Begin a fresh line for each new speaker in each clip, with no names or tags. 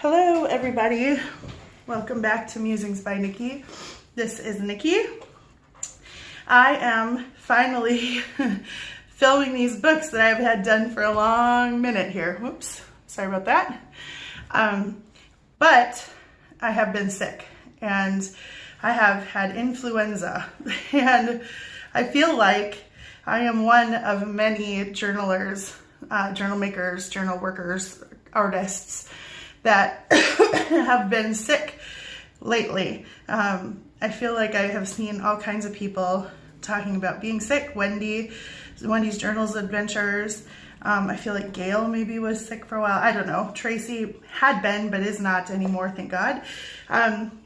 Hello everybody, welcome back to Musings by Nikki. This is Nikki. I am finally filming these books that I've had done for a long minute here. Whoops, sorry about that. But I have been sick and I have had influenza and I feel like I am one of many journalers, journal makers, journal workers, artists that have been sick lately. I feel like I have seen all kinds of people talking about being sick. Wendy's Journals Adventures. I feel like Gail maybe was sick for a while. I don't know. Tracie had been, but is not anymore, thank God.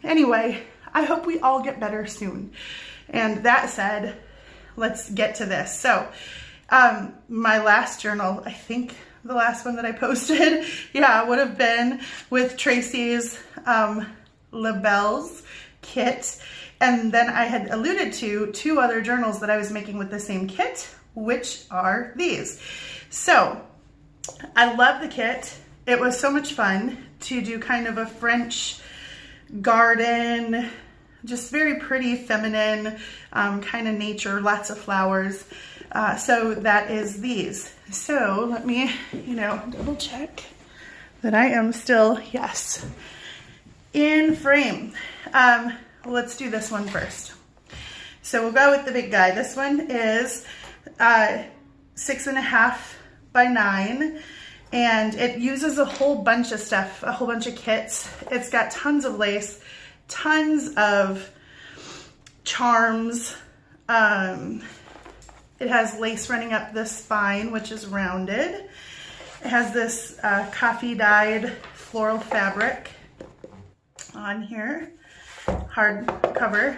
Anyway, I hope we all get better soon. And that said, let's get to this. So, my last journal, I think the last one that I posted, would have been with Tracie's Labels kit. And then I had alluded to two other journals that I was making with the same kit, which are these. So I love the kit. It was so much fun to do kind of a French garden, just very pretty, feminine, kind of nature, lots of flowers. So that is these. So let me, double check that I am still, yes, in frame. Let's do this one first. So we'll go with the big guy. This one is 6.5 by 9, and it uses a whole bunch of stuff, a whole bunch of kits. It's got tons of lace, tons of charms. It has lace running up the spine, which is rounded. It has this coffee dyed floral fabric on here, hard cover.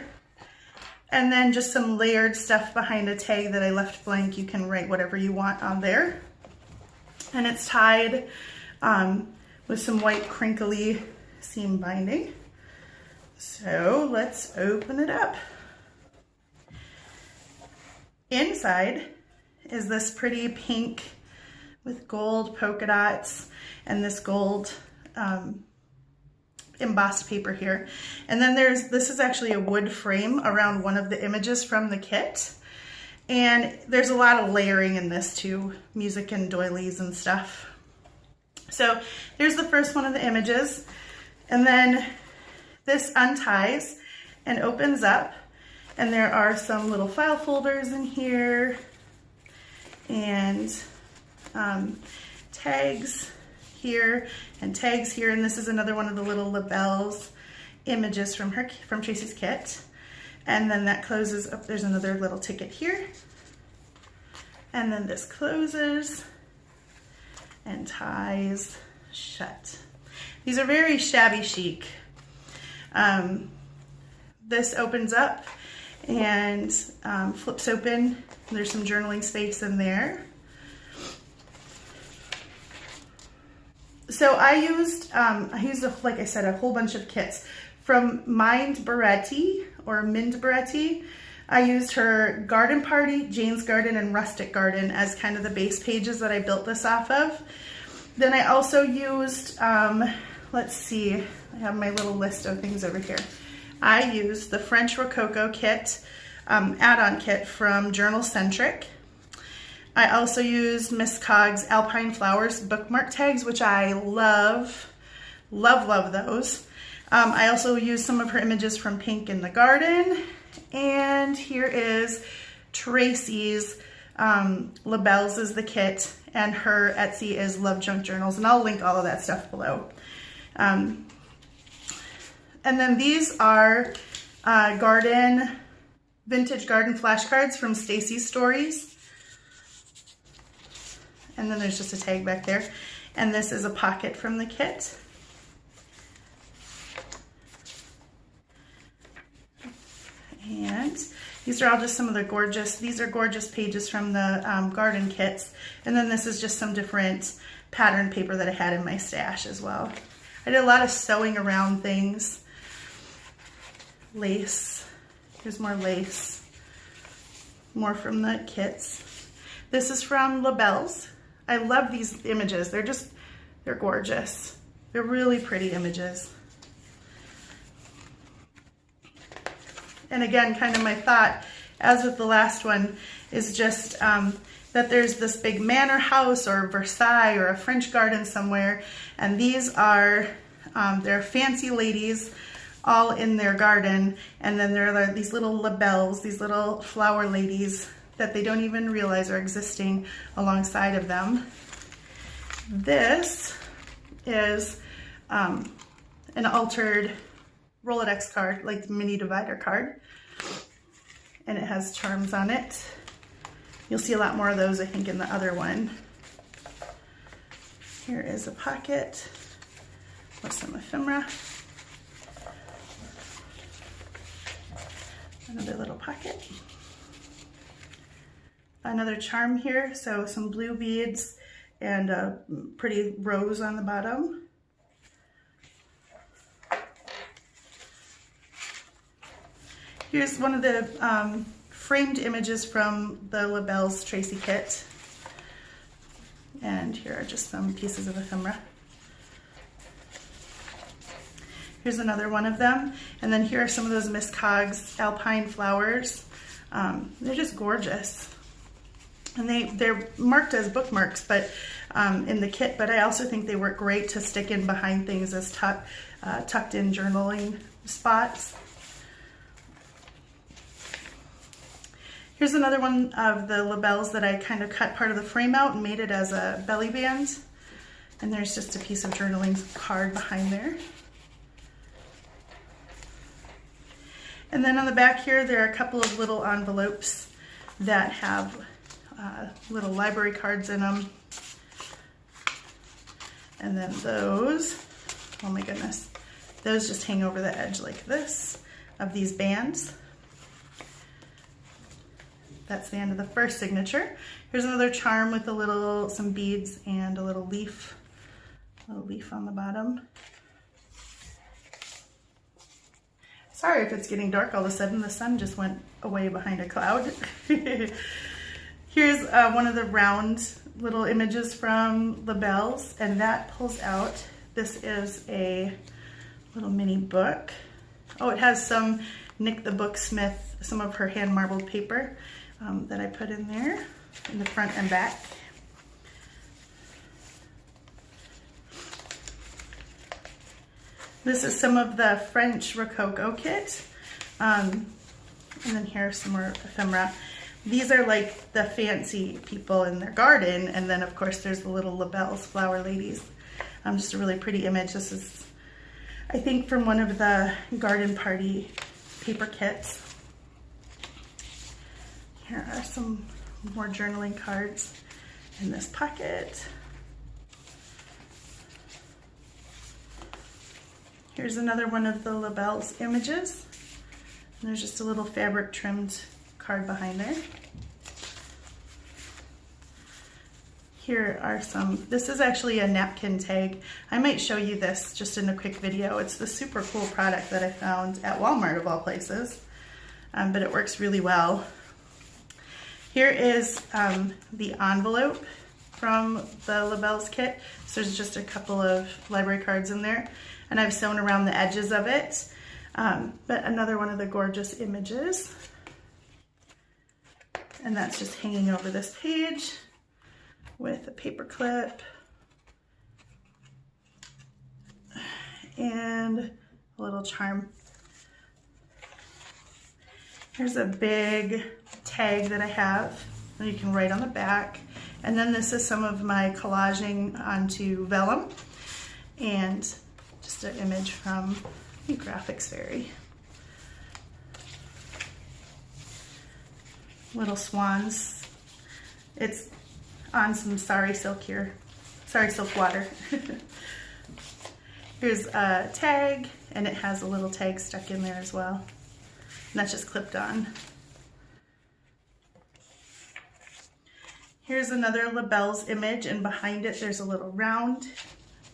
And then just some layered stuff behind a tag that I left blank. You can write whatever you want on there. And it's tied with some white crinkly seam binding. So let's open it up. Inside is this pretty pink with gold polka dots and this gold embossed paper here. And then this is actually a wood frame around one of the images from the kit. And there's a lot of layering in this too, music and doilies and stuff. So there's the first one of the images. And then this unties and opens up. And there are some little file folders in here and tags here and tags here. And this is another one of the little labels images from Tracie's kit. And then that closes up. There's another little ticket here. And then this closes and ties shut. These are very shabby chic. This opens up and flips open. There's some journaling space in there. So I used, like I said, a whole bunch of kits. From Mind Beretti, or Mind Beretti, I used her Garden Party, Jane's Garden, and Rustic Garden as kind of the base pages that I built this off of. Then I also used, let's see, I have my little list of things over here. I used the French Rococo kit, add-on kit from Journal Centric. I also used Miss Cog's Alpine Flowers bookmark tags, which I love, love, love those. I also used some of her images from Pink in the Garden. And here is Tracie's Labels is the kit, and her Etsy is Love Junk Journals, and I'll link all of that stuff below. And then these are vintage garden flashcards from Stacy's Stories. And then there's just a tag back there. And this is a pocket from the kit. And these are all just some of the gorgeous pages from the garden kits. And then this is just some different pattern paper that I had in my stash as well. I did a lot of sewing around things. Lace, here's more lace, more from the kits. This is from Labels. I love these images. They're gorgeous. They're really pretty images. And again, kind of my thought, as with the last one, is just that there's this big manor house or Versailles or a French garden somewhere, and these are, they're fancy ladies all in their garden, and then there are these little labelles, these little flower ladies that they don't even realize are existing alongside of them. This is an altered Rolodex card, like the mini divider card, and it has charms on it. You'll see a lot more of those, I think, in the other one. Here is a pocket with some ephemera. Another little pocket. Another charm here, so some blue beads and a pretty rose on the bottom. Here's one of the framed images from the Labelle's Tracie kit. And here are just some pieces of ephemera. Here's another one of them. And then here are some of those Miss Coggs alpine flowers. They're just gorgeous. And they're marked as bookmarks, but in the kit, but I also think they work great to stick in behind things as tucked in journaling spots. Here's another one of the labels that I kind of cut part of the frame out and made it as a belly band. And there's just a piece of journaling card behind there. And then on the back here, there are a couple of little envelopes that have little library cards in them. And then those, oh my goodness, those just hang over the edge like this of these bands. That's the end of the first signature. Here's another charm with some beads and a little leaf on the bottom. Sorry if it's getting dark all of a sudden. The sun just went away behind a cloud. Here's one of the round little images from Labelle's, and that pulls out. This is a little mini book. Oh, it has some Nick the Booksmith, some of her hand marbled paper that I put in there in the front and back. This is some of the French Rococo kit. And then here are some more ephemera. These are like the fancy people in their garden, and then of course there's the little Labelle's flower ladies. Just a really pretty image. This is, I think, from one of the garden party paper kits. Here are some more journaling cards in this pocket. Here's another one of the Labelle's images. And there's just a little fabric trimmed card behind there. Here are some, this is actually a napkin tag. I might show you this just in a quick video. It's the super cool product that I found at Walmart of all places, but it works really well. Here is the envelope from the Labelle's kit. So there's just a couple of library cards in there, and I've sewn around the edges of it. But another one of the gorgeous images. And that's just hanging over this page with a paper clip and a little charm. Here's a big tag that I have that you can write on the back. And then this is some of my collaging onto vellum and just an image from the Graphics Fairy. Little swans. It's on some sari silk here, sari silk water. Here's a tag, and it has a little tag stuck in there as well. And that's just clipped on. Here's another Labelle's image, and behind it there's a little round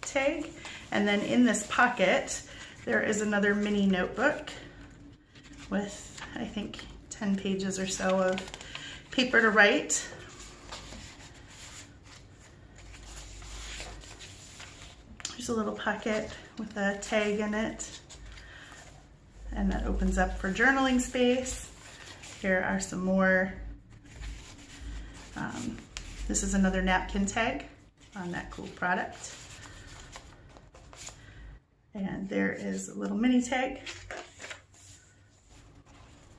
tag. And then in this pocket, there is another mini notebook with, I think, 10 pages or so of paper to write. There's a little pocket with a tag in it. And that opens up for journaling space. Here are some more. This is another napkin tag on that cool product. And there is a little mini tag.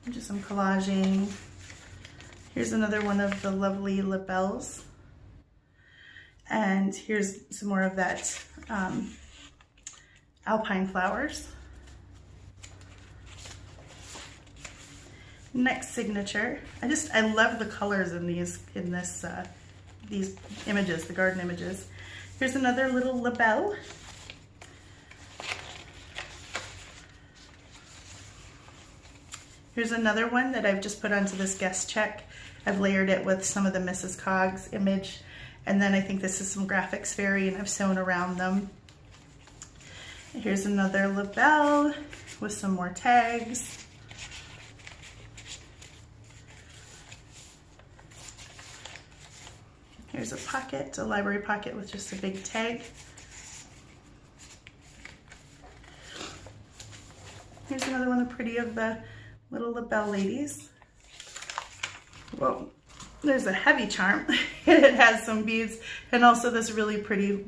Just some collaging. Here's another one of the lovely lapels. And here's some more of that alpine flowers. Next signature. I love the colors in these images, the garden images. Here's another little label. Here's another one that I've just put onto this guest check. I've layered it with some of the Mrs. Coggs image, and then I think this is some graphics fairy, and I've sewn around them. Here's another label with some more tags. Here's a pocket, a library pocket with just a big tag. Here's another one of pretty of the little label ladies. Whoa, there's a heavy charm. It has some beads and also this really pretty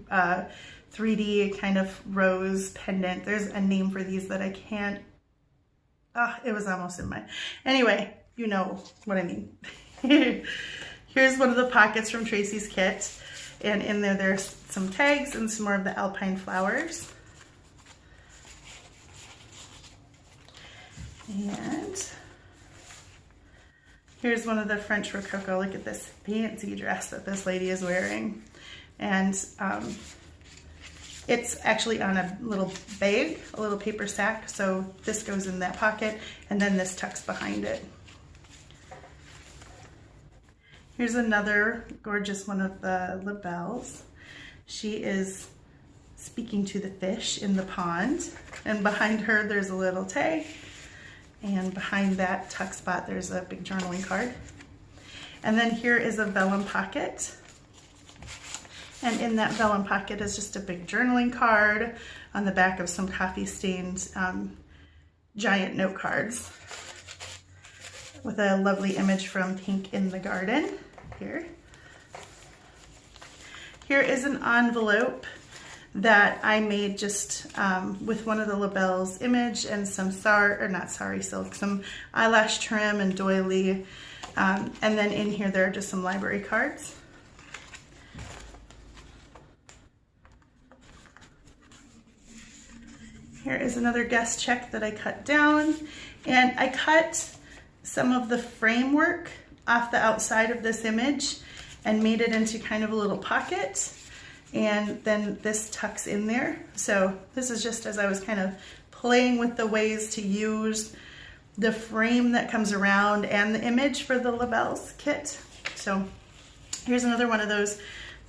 3D kind of rose pendant. There's a name for these that I can't, it was almost in my, anyway, you know what I mean. Here's one of the pockets from Tracie's kit, and in there there's some tags and some more of the alpine flowers. And here's one of the French Rococo. Look at this fancy dress that this lady is wearing. And it's actually on a little bag, a little paper sack, so this goes in that pocket, and then this tucks behind it. Here's another gorgeous one of the labels. She is speaking to the fish in the pond, and behind her there's a little tag, and behind that tuck spot there's a big journaling card. And then here is a vellum pocket, and in that vellum pocket is just a big journaling card on the back of some coffee stained giant note cards with a lovely image from Pink in the Garden here. Here is an envelope that I made just with one of the labels image and some silk, some eyelash trim and doily. And then in here there are just some library cards. Here is another guest check that I cut down, and I cut some of the framework off the outside of this image and made it into kind of a little pocket, and then this tucks in there. So this is just as I was kind of playing with the ways to use the frame that comes around and the image for the labels kit. So here's another one of those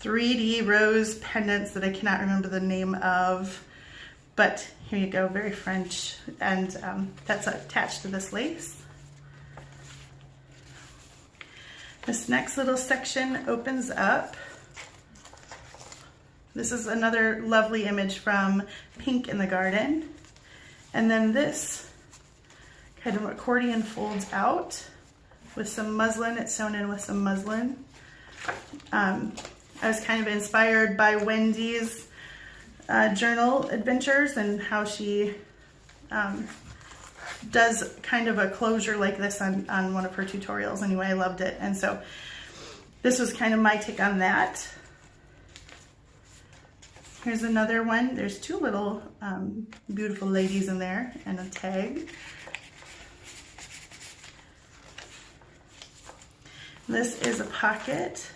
3D rose pendants that I cannot remember the name of, but here you go, very French, and that's attached to this lace. This next little section opens up. This is another lovely image from Pink in the Garden. And then this kind of accordion folds out with some muslin. It's sewn in with some muslin. I was kind of inspired by Wendy's journal adventures and how she does kind of a closure like this on one of her tutorials. Anyway, I loved it, and so this was kind of my take on that. Here's another one. There's two little beautiful ladies in there and a tag. This is a pocket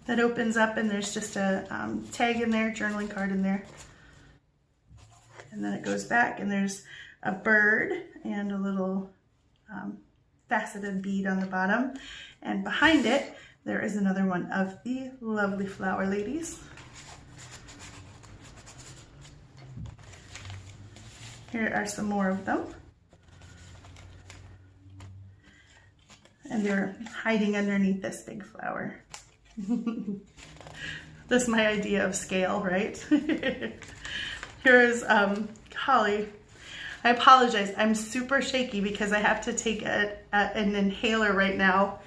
that opens up, and there's just a tag in there, journaling card in there. And then it goes back, and there's a bird and a little faceted bead on the bottom. And behind it, there is another one of the lovely flower ladies. Here are some more of them. And they're hiding underneath this big flower. That's my idea of scale, right? Here is Holly. I apologize. I'm super shaky because I have to take an inhaler right now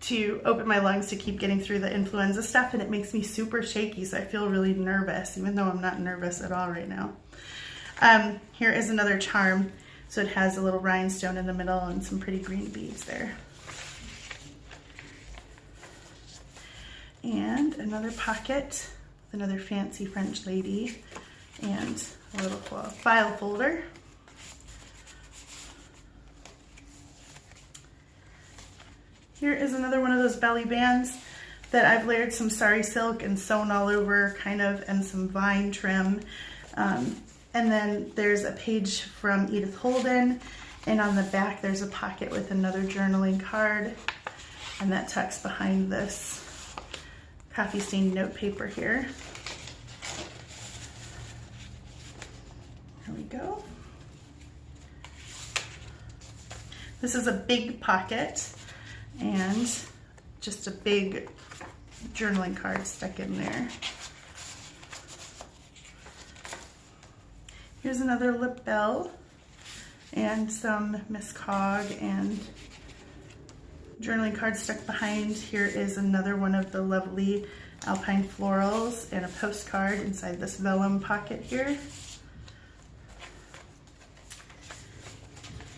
to open my lungs to keep getting through the influenza stuff, and it makes me super shaky, so I feel really nervous, even though I'm not nervous at all right now. Here is another charm. So it has a little rhinestone in the middle and some pretty green beads there. And another pocket, another fancy French lady, and a little file folder. Here is another one of those belly bands that I've layered some sari silk and sewn all over, kind of, and some vine trim. And then there's a page from Edith Holden, and on the back there's a pocket with another journaling card, and that tucks behind this coffee stained note paper here. There we go. This is a big pocket and just a big journaling card stuck in there. Here's another lip bell and some Miss Cog and journaling card stuck behind. Here is another one of the lovely alpine florals and a postcard inside this vellum pocket here.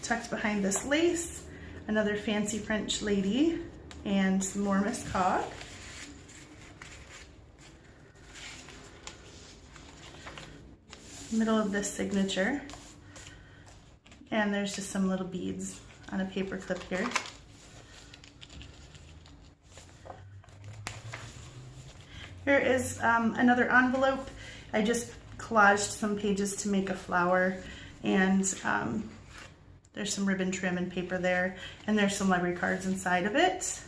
Tucked behind this lace, another fancy French lady and some more Miss Cog. Middle of this signature, and there's just some little beads on a paper clip here. Here is another envelope. I just collaged some pages to make a flower, and there's some ribbon trim and paper there, and there's some library cards inside of it.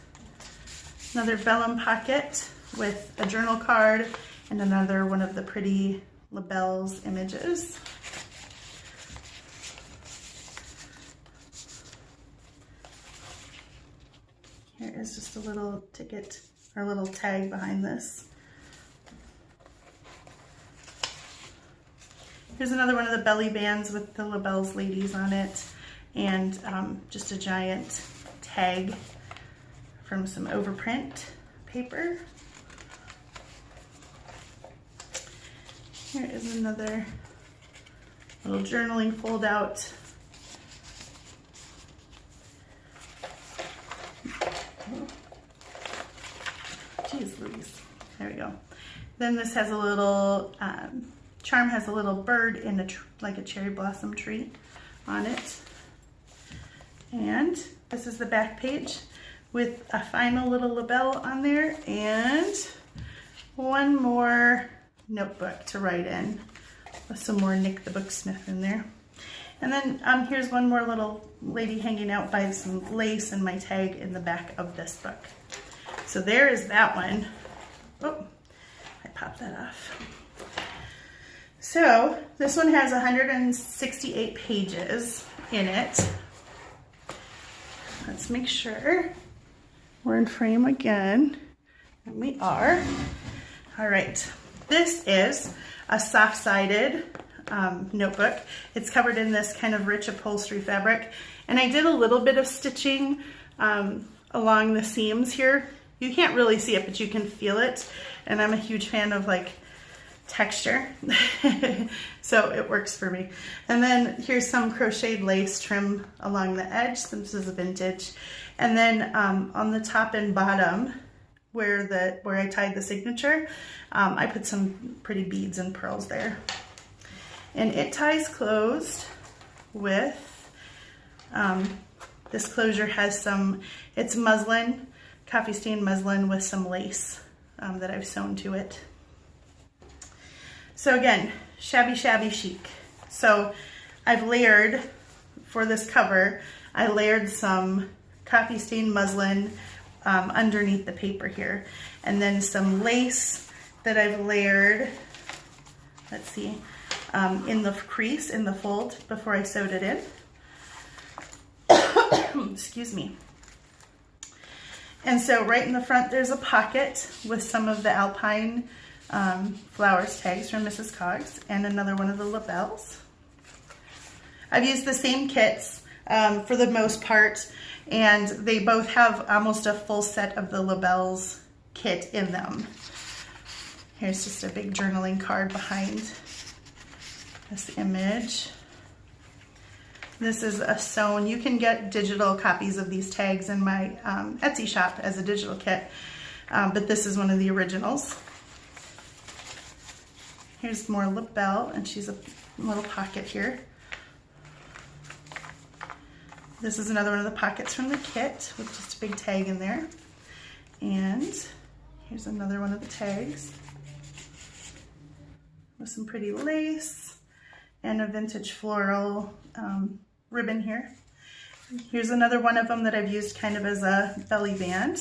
Another vellum pocket with a journal card and another one of the pretty labels images. Here is just a little ticket or a little tag behind this. Here's another one of the belly bands with the labels ladies on it, and just a giant tag from some overprint paper. Here is another little journaling fold out. Jeez Louise. There we go. Then this has a little, charm has a little bird in like a cherry blossom tree on it. And this is the back page with a final little label on there and one more notebook to write in with some more Nick the Booksmith in there. And then here's one more little lady hanging out by some lace and my tag in the back of this book. So there is that one. Oh, I popped that off. So this one has 168 pages in it. Let's make sure we're in frame again. And we are. All right. This is a soft-sided notebook. It's covered in this kind of rich upholstery fabric. And I did a little bit of stitching along the seams here. You can't really see it, but you can feel it. And I'm a huge fan of like texture. So it works for me. And then here's some crocheted lace trim along the edge. This is a vintage. And then on the top and bottom, where I tied the signature, I put some pretty beads and pearls there. And it ties closed with, this closure has some, it's muslin, coffee stained muslin with some lace that I've sewn to it. So again, shabby chic. So I've layered, for this cover, I layered some coffee stained muslin underneath the paper here, and then some lace that I've layered, let's see, in the crease, in the fold before I sewed it in. Excuse me. And so right in the front there's a pocket with some of the alpine flowers tags from Mrs. Coggs, and another one of the labels. I've used the same kits for the most part, and they both have almost a full set of the labels kit in them. Here's just a big journaling card behind this image. This is a sewn. You can get digital copies of these tags in my Etsy shop as a digital kit, but this is one of the originals. Here's more label, and she's a little pocket here. This is another one of the pockets from the kit with just a big tag in there. And here's another one of the tags with some pretty lace and a vintage floral ribbon here. Here's another one of them that I've used kind of as a belly band.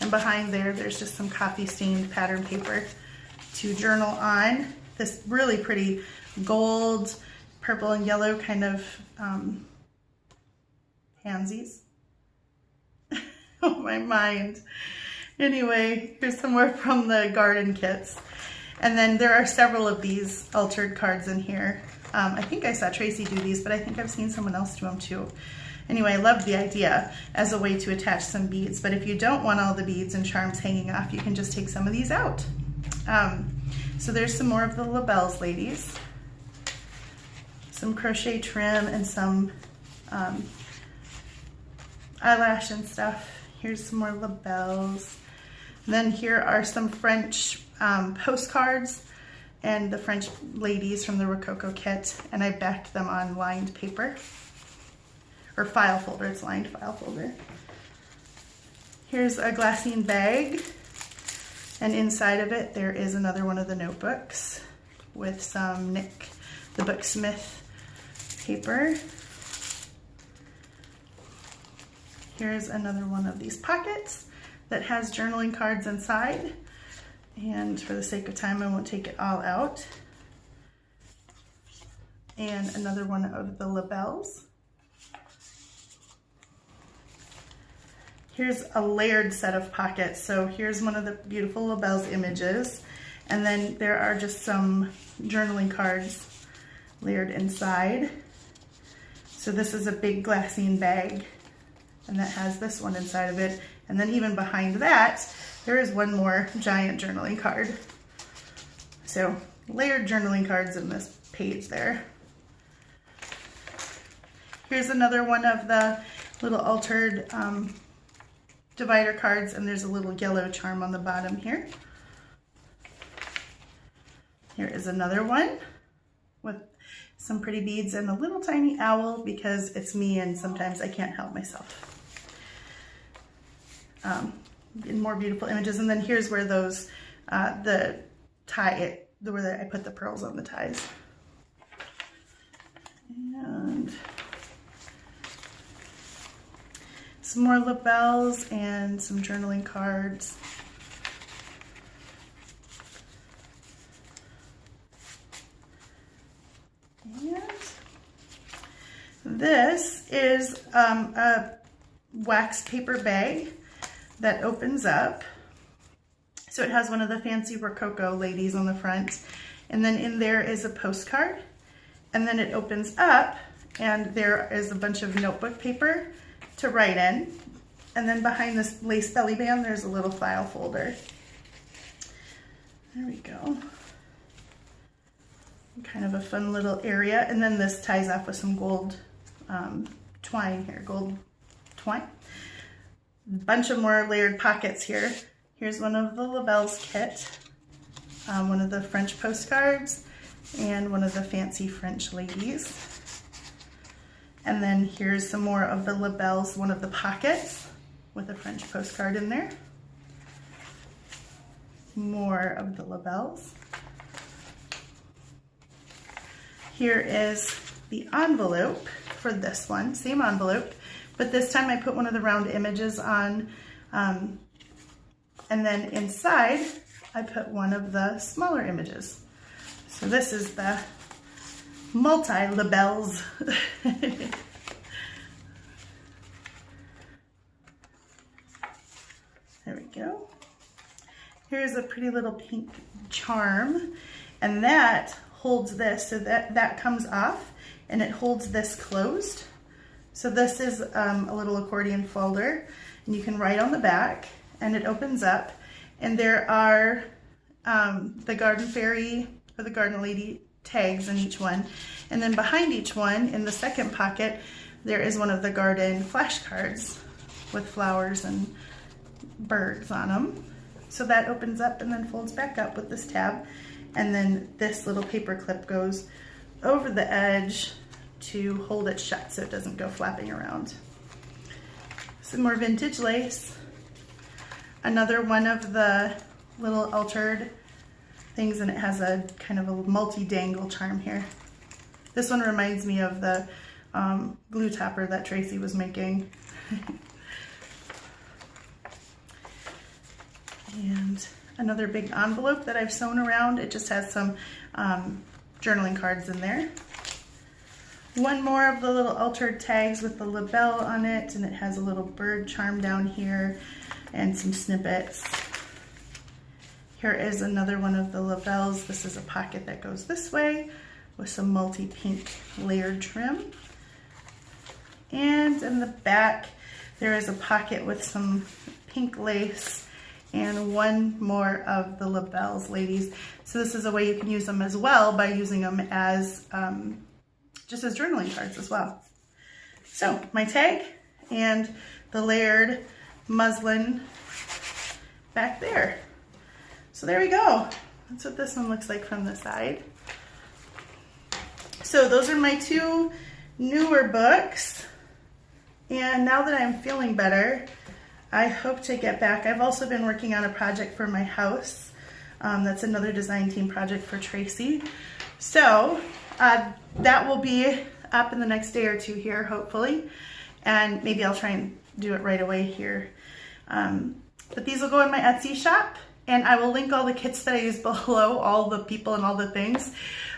And behind there, there's just some coffee stained pattern paper to journal on. This really pretty gold, purple, and yellow kind of pansies. Oh, my mind. Anyway, here's some more from the garden kits. And then there are several of these altered cards in here. I think I saw Tracie do these, but I think I've seen someone else do them too. Anyway, I love the idea as a way to attach some beads, but if you don't want all the beads and charms hanging off, you can just take some of these out. So there's some more of the labels, ladies. Some crochet trim and some eyelash and stuff. Here's some more labels. And then here are some French postcards and the French ladies from the Rococo kit, and I backed them on lined paper, or file folder. It's lined file folder. Here's a glassine bag, and inside of it there is another one of the notebooks with some Nick the Booksmith paper. Here's another one of these pockets that has journaling cards inside. And for the sake of time, I won't take it all out. And another one of the labels. Here's a layered set of pockets. So here's one of the beautiful labels images. And then there are just some journaling cards layered inside. So this is a big glassine bag, and that has this one inside of it. And then even behind that, there is one more giant journaling card. So layered journaling cards in this page there. Here's another one of the little altered divider cards, and there's a little yellow charm on the bottom here. Here is another one with some pretty beads and a little tiny owl because it's me and sometimes I can't help myself. In more beautiful images. And then here's where those, the tie, where I put the pearls on the ties. And some more labels and some journaling cards. And this is a wax paper bag that opens up. So it has one of the fancy Rococo ladies on the front, and then in there is a postcard, and then it opens up and there is a bunch of notebook paper to write in, and then behind this lace belly band there's a little file folder. There we go. Kind of a fun little area, and then this ties off with some gold twine here, gold twine. Bunch of more layered pockets here. Here's one of the labels kit, one of the French postcards, and one of the fancy French ladies. And then here's some more of the labels, one of the pockets with a French postcard in there. More of the labels. Here is the envelope for this one, same envelope, but this time I put one of the round images on, and then inside I put one of the smaller images. So this is the multi-labels. There we go. Here's a pretty little pink charm, and that holds this, so that comes off and it holds this closed. So this is a little accordion folder, and you can write on the back and it opens up, and there are the Garden Fairy or the Garden Lady tags in each one, and then behind each one in the second pocket there is one of the garden flashcards with flowers and birds on them. So that opens up and then folds back up with this tab, and then this little paper clip goes over the edge to hold it shut so it doesn't go flapping around. Some more vintage lace. Another one of the little altered things, and it has a kind of a multi-dangle charm here. This one reminds me of the glue topper that Tracie was making. And another big envelope that I've sewn around. It just has some journaling cards in there. One more of the little altered tags with the label on it, and it has a little bird charm down here and some snippets. Here is another one of the labels. This is a pocket that goes this way with some multi-pink layered trim. And in the back, there is a pocket with some pink lace and one more of the labels, ladies. So this is a way you can use them as well by using them as just as journaling cards as well. So my tag and the layered muslin back there. So there we go. That's what this one looks like from the side. So those are my two newer books. And now that I'm feeling better, I hope to get back. I've also been working on a project for my house. That's another design team project for Tracie. So that will be up in the next day or two here, hopefully. And maybe I'll try and do it right away here. But these will go in my Etsy shop, and I will link all the kits that I use below, all the people and all the things.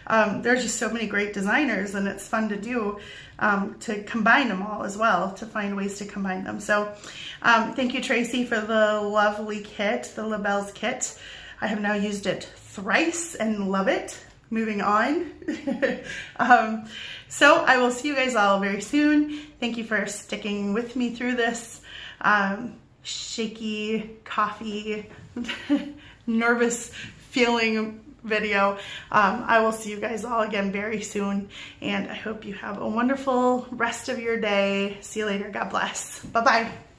There's just so many great designers, and it's fun to do, to combine them all as well, to find ways to combine them. So thank you, Tracie, for the lovely kit, the labels kit. I have now used it thrice and love it. Moving on. So I will see you guys all very soon. Thank you for sticking with me through this shaky, coffee, nervous feeling video. I will see you guys all again very soon, and I hope you have a wonderful rest of your day. See you later. God bless. Bye-bye.